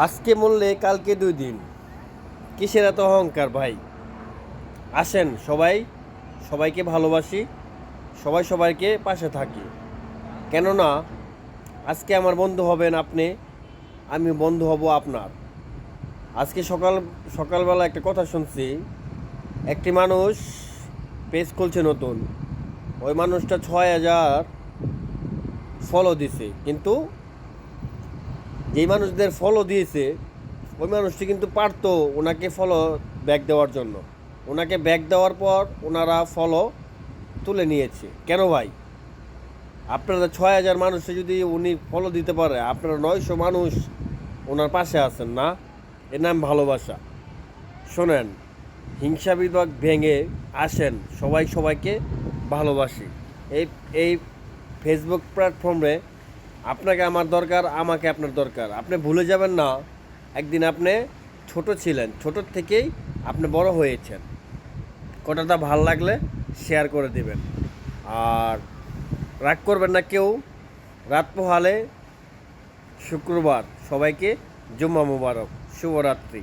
আজকে মরলে কালকে 2 দিন। কিসের এত অহংকার ভাই? আসেন সবাই সবাইকে ভালোবাসি, সবাই সবাইকে পাশে থাকি। কেননা আজকে আমার বন্ধু হবেন আপনি, আমি বন্ধু হব আপনার। আজকে সকালবেলা একটা কথা শুনছি, একটি মানুষ পেজ খুলছে নতুন। ওই মানুষটা 6,000 ফলো দিছে, কিন্তু যেই মানুষদের ফলো দিয়েছে ওই মানুষটি কিন্তু পারতো ওনাকে ফলো ব্যাক দেওয়ার জন্য। ওনাকে ব্যাক দেওয়ার পর ওনারা ফলো তুলে নিয়েছে। কেন ভাই? আপনারা 6,000 মানুষে যদি উনি ফলো দিতে পারে, আপনারা 900 মানুষ ওনার পাশে আছেন না? এর নাম ভালোবাসা। শোনেন, হিংসা বিভাগ ভেঙে আসেন, সবাই সবাইকে ভালোবাসি। এই এই ফেসবুক প্ল্যাটফর্মে আপনাকে আমার দরকার, আমাকে আপনার দরকার। আপনি ভুলে যাবেন না, একদিন আপনি ছোট ছিলেন, ছোটোর থেকেই আপনি বড় হয়েছেন। কথাটা ভাল লাগলে শেয়ার করে দেবেন। আর রাগ করবেন না কেউ। রাত পোহালে শুক্রবার, সবাইকে জুম্মা মুবারক, শুভরাত্রি।